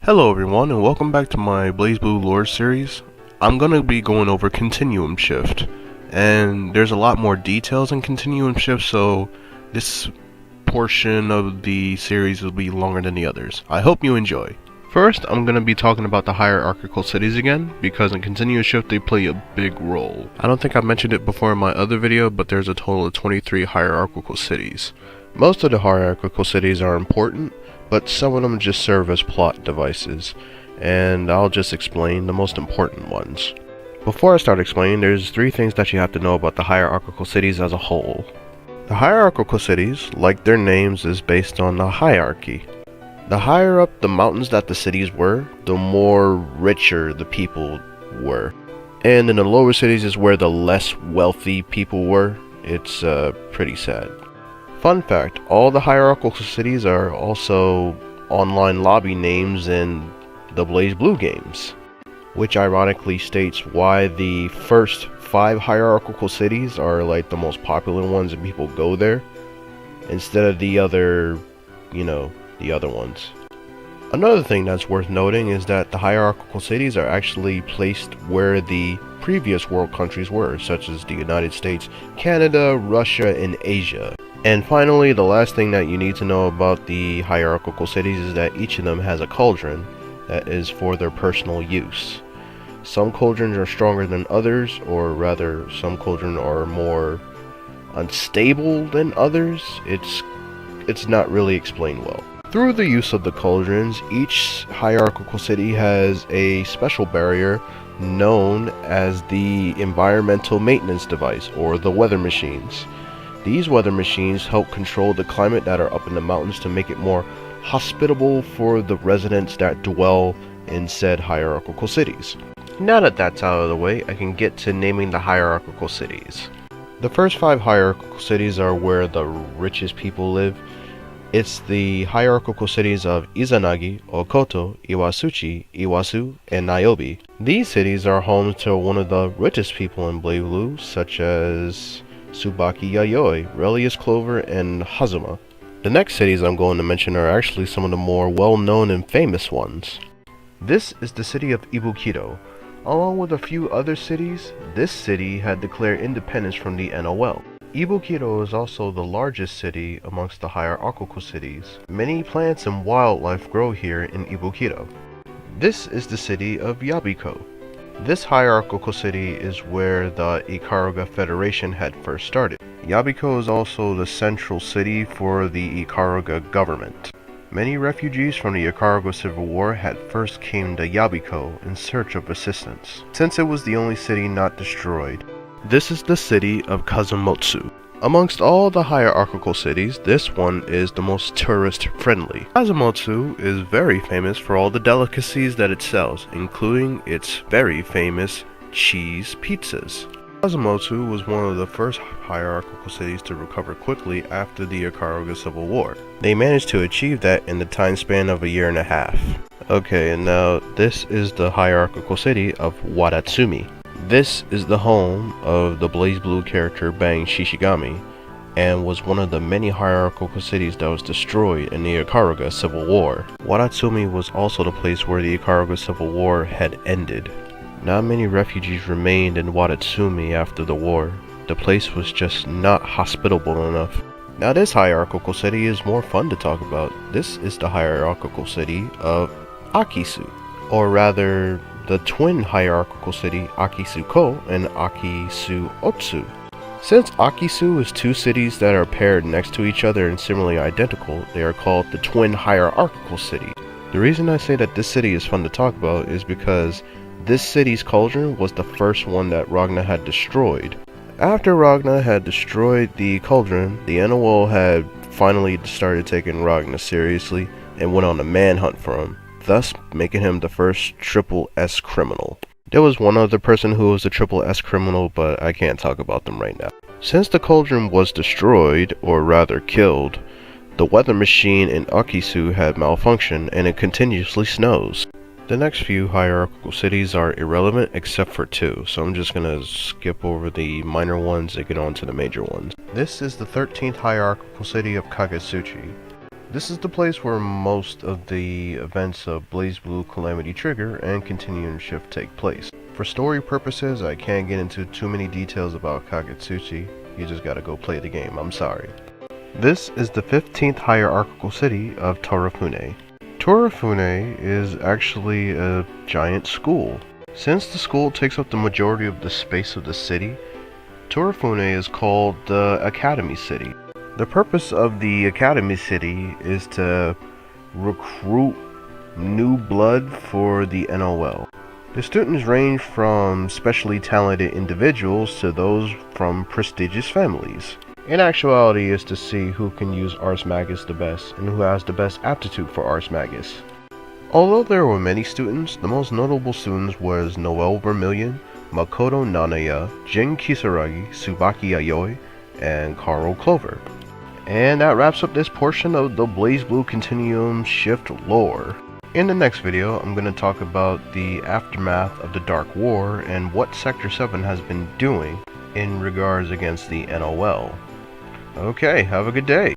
Hello everyone and welcome back to my Blazblue lore series. I'm going to be going over Continuum Shift, and there's a lot more details in Continuum Shift, so this portion of the series will be longer than the others. I hope you enjoy. First, I'm going to be talking about the hierarchical cities again, because in Continuum Shift they play a big role. I don't think I mentioned it before in my other video, but there's a total of 23 hierarchical cities. Most of the hierarchical cities are important, but some of them just serve as plot devices, and I'll just explain the most important ones. Before I start explaining, there's 3 things that you have to know about the hierarchical cities as a whole. The hierarchical cities, like their names, is based on the hierarchy. The higher up the mountains that the cities were, the more richer the people were. And in the lower cities is where the less wealthy people were. It's pretty sad. Fun fact, all the hierarchical cities are also online lobby names in the Blazblue games, which ironically states why the first 5 hierarchical cities are like the most popular ones and people go there, instead of the other ones. Another thing that's worth noting is that the hierarchical cities are actually placed where the previous world countries were, such as the United States, Canada, Russia, and Asia. And finally, the last thing that you need to know about the hierarchical cities is that each of them has a cauldron that is for their personal use. Some cauldrons are stronger than others, or rather, some cauldrons are more unstable than others. It's not really explained well. Through the use of the cauldrons, each hierarchical city has a special barrier known as the environmental maintenance device, or the weather machines. These weather machines help control the climate that are up in the mountains to make it more hospitable for the residents that dwell in said hierarchical cities. Now that that's out of the way, I can get to naming the hierarchical cities. The first 5 hierarchical cities are where the richest people live. It's the hierarchical cities of Izanagi, Okoto, Iwasuchi, Iwasu, and Niobe. These cities are home to one of the richest people in Blazblue, such as Tsubaki Yayoi, Relius Clover, and Hazuma. The next cities I'm going to mention are actually some of the more well-known and famous ones. This is the city of Ibukito. Along with a few other cities, this city had declared independence from the NOL. Ibukito is also the largest city amongst the hierarchical cities. Many plants and wildlife grow here in Ibukito. This is the city of Yabiko. This hierarchical city is where the Ikaruga Federation had first started. Yabiko is also the central city for the Ikaruga government. Many refugees from the Ikaruga Civil War had first came to Yabiko in search of assistance, since it was the only city not destroyed. This is the city of Kazumotsu. Amongst all the hierarchical cities, this one is the most tourist-friendly. Kazumotsu is very famous for all the delicacies that it sells, including its very famous cheese pizzas. Kazumotsu was one of the first hierarchical cities to recover quickly after the Ikaruga Civil War. They managed to achieve that in the time span of a year and a half. Okay, and now this is the hierarchical city of Wadatsumi. This is the home of the Blazblue character Bang Shishigami, and was one of the many hierarchical cities that was destroyed in the Ikaruga Civil War. Wadatsumi was also the place where the Ikaruga Civil War had ended. Not many refugees remained in Wadatsumi after the war. The place was just not hospitable enough. Now this hierarchical city is more fun to talk about. This is the hierarchical city of Akisu, or rather, the twin hierarchical city Akisuko and Akisuotsu. Since Akisu is 2 cities that are paired next to each other and similarly identical, they are called the twin hierarchical city. The reason I say that this city is fun to talk about is because this city's cauldron was the first one that Ragna had destroyed. After Ragna had destroyed the cauldron, the NOL had finally started taking Ragna seriously and went on a manhunt for him, thus making him the first triple S criminal. There was one other person who was a triple S criminal, but I can't talk about them right now. Since the cauldron was destroyed, or rather killed, the weather machine in Akisu had malfunctioned and it continuously snows. The next few hierarchical cities are irrelevant except for 2, so I'm just gonna skip over the minor ones and get on to the major ones. This is the 13th hierarchical city of Kagetsuchi. This is the place where most of the events of Blazblue, Calamity Trigger, and Continuum Shift take place. For story purposes, I can't get into too many details about Kagetsuchi. You just gotta go play the game, I'm sorry. This is the 15th hierarchical city of Torifune. Torifune is actually a giant school. Since the school takes up the majority of the space of the city, Torifune is called the Academy City. The purpose of the Academy City is to recruit new blood for the NOL. The students range from specially talented individuals to those from prestigious families. In actuality, is to see who can use Ars Magus the best and who has the best aptitude for Ars Magus. Although there were many students, the most notable students was Noel Vermillion, Makoto Nanaya, Jin Kisaragi, Tsubaki Yayoi, and Carl Clover. And that wraps up this portion of the Blazblue Continuum Shift lore. In the next video, I'm going to talk about the aftermath of the Dark War and what Sector 7 has been doing in regards against the NOL. Okay, have a good day.